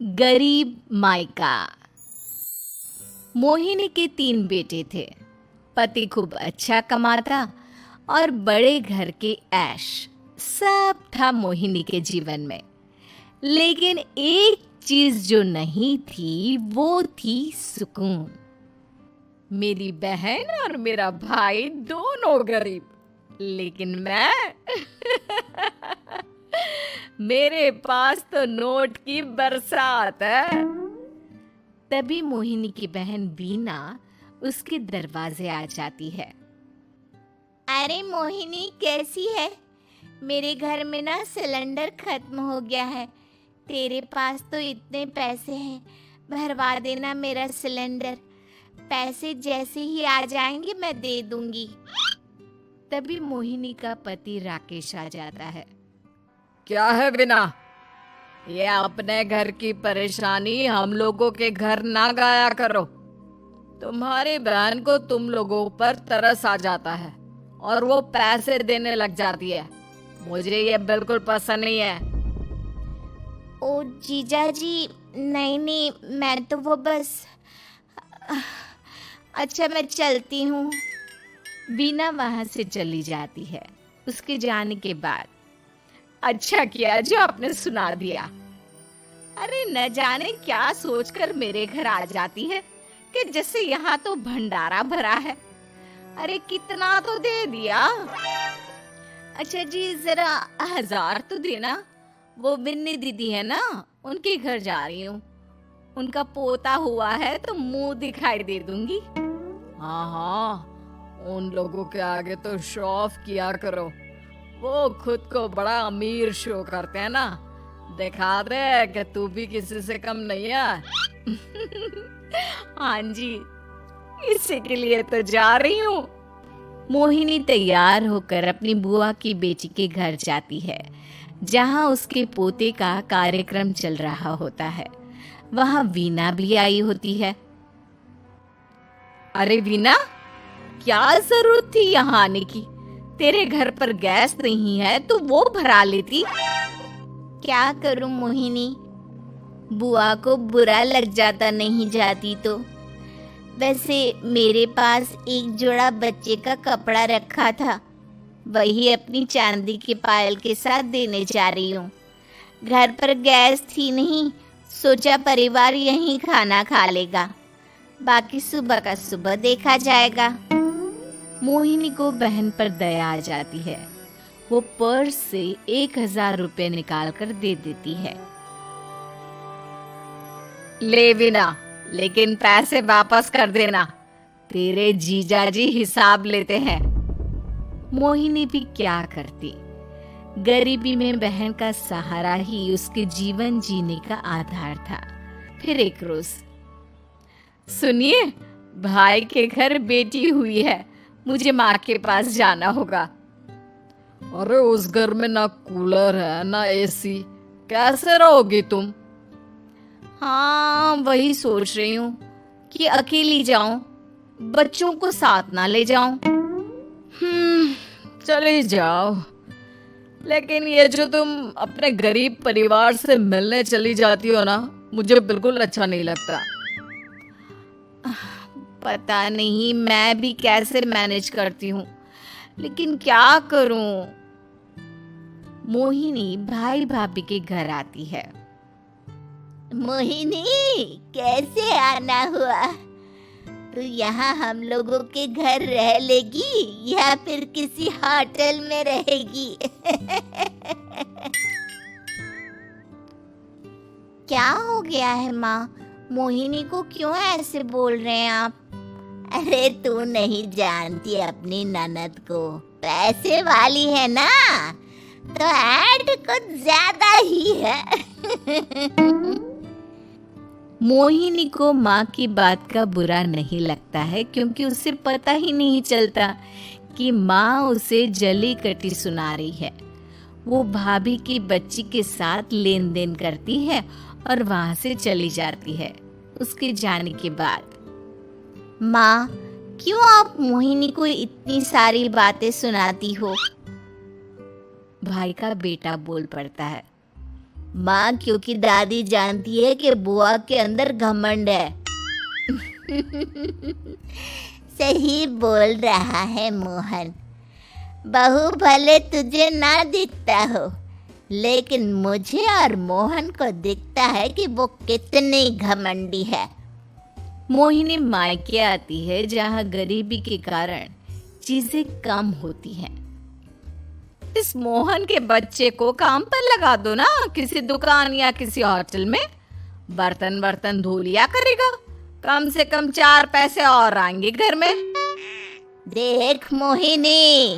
गरीब मायका। मोहिनी के 3 बेटे थे। पति खूब अच्छा कमाता और बड़े घर के ऐश सब था मोहिनी के जीवन में। लेकिन एक चीज जो नहीं थी वो थी सुकून। मेरी बहन और मेरा भाई दोनों गरीब, लेकिन मैं मेरे पास तो नोट की बरसात है। तभी मोहिनी की बहन बीना उसके दरवाजे आ जाती है। अरे मोहिनी, कैसी है? मेरे घर में ना सिलेंडर खत्म हो गया है। तेरे पास तो इतने पैसे हैं, भरवा देना मेरा सिलेंडर। पैसे जैसे ही आ जाएंगे मैं दे दूंगी। तभी मोहिनी का पति राकेश आ जाता है। क्या है बिना, ये अपने घर की परेशानी हम लोगों के घर ना गाया करो। तुम्हारी बहन को तुम लोगों पर तरस आ जाता है और वो पैसे देने लग जाती है। मुझे ये बिल्कुल पसंद नहीं है। ओ जीजा जी, नहीं, मैं तो वो बस अच्छा, मैं चलती हूँ। बीना वहां से चली जाती है। उसके जाने के बाद अच्छा किया जो आपने सुना दिया। अरे न जाने क्या सोचकर मेरे घर आ जाती है कि जैसे यहाँ तो भंडारा भरा है। अरे कितना तो दे दिया। अच्छा जी, जरा 1000 तो देना। वो बिन्नी दीदी है ना, उनके घर जा रही हूँ। उनका पोता हुआ है तो मुंह दिखाई दे दूंगी। हाँ, उन लोगों के आगे तो शो ऑफ किया करो। वो खुद को बड़ा अमीर शो करते हैं ना, दिखा दे कि तू भी किसी से कम नहीं है। हाँ जी, इसी के लिए तो जा रही हूँ। मोहिनी तैयार होकर अपनी बुआ की बेटी के घर जाती है, जहाँ उसके पोते का कार्यक्रम चल रहा होता है। वहाँ वीना भी आई होती है। अरे वीना, क्या जरूरत थी यहाँ आने की? तेरे घर पर गैस नहीं है तो वो भरा लेती। क्या करूँ मोहिनी, बुआ को बुरा लग जाता नहीं जाती तो। वैसे मेरे पास एक जोड़ा बच्चे का कपड़ा रखा था, वही अपनी चांदी के पायल के साथ देने जा रही हूँ। घर पर गैस थी नहीं, सोचा परिवार यहीं खाना खा लेगा, बाकी सुबह का सुबह देखा जाएगा। मोहिनी को बहन पर दया आ जाती है। वो पर्स से 1000 रुपए निकाल कर दे देती है। ले बिना, लेकिन पैसे वापस कर देना, तेरे जीजाजी हिसाब लेते हैं। मोहिनी भी क्या करती, गरीबी में बहन का सहारा ही उसके जीवन जीने का आधार था। फिर एक रोज, सुनिए, भाई के घर बेटी हुई है, मुझे माँ के पास जाना होगा। अरे उस घर में ना कूलर है ना एसी, कैसे रहोगी तुम? हाँ, वही सोच रही हूँ कि अकेली जाऊं, बच्चों को साथ ना ले जाऊं। चली जाओ, लेकिन ये जो तुम अपने गरीब परिवार से मिलने चली जाती हो ना, मुझे बिल्कुल अच्छा नहीं लगता। पता नहीं मैं भी कैसे मैनेज करती हूँ, लेकिन क्या करूँ। मोहिनी भाई भाभी के घर आती है। मोहिनी, कैसे आना हुआ? तू यहाँ हम लोगों के घर रह लेगी या फिर किसी होटल में रहेगी? क्या हो गया है माँ? मोहिनी को क्यों ऐसे बोल रहे हैं आप? अरे तू नहीं जानती अपनी ननद को, पैसे वाली है ना, तो ऐड कुछ ज्यादा ही है। मोहिनी को माँ की बात का बुरा नहीं लगता है, क्योंकि उसे पता ही नहीं चलता कि माँ उसे जली कटी सुना रही है। वो भाभी की बच्ची के साथ लेन देन करती है और वहां से चली जाती है। उसके जाने के बाद, माँ, क्यों आप मोहिनी को इतनी सारी बातें सुनाती हो? भाई का बेटा बोल पड़ता है। माँ, क्योंकि दादी जानती है कि बुआ के अंदर घमंड है। सही बोल रहा है मोहन। बहू भले तुझे ना दिखता हो, लेकिन मुझे और मोहन को दिखता है कि वो कितनी घमंडी है। मोहिनी मायके आती है जहाँ गरीबी के कारण चीजें कम होती हैं। इस मोहन के बच्चे को काम पर लगा दो ना, किसी दुकान या किसी होटल में बर्तन बर्तन धो लिया करेगा। कम से कम 4 पैसे और आएंगे घर में। देख मोहिनी,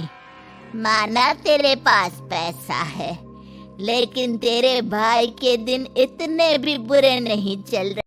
माना तेरे पास पैसा है, लेकिन तेरे भाई के दिन इतने भी बुरे नहीं चल रहे।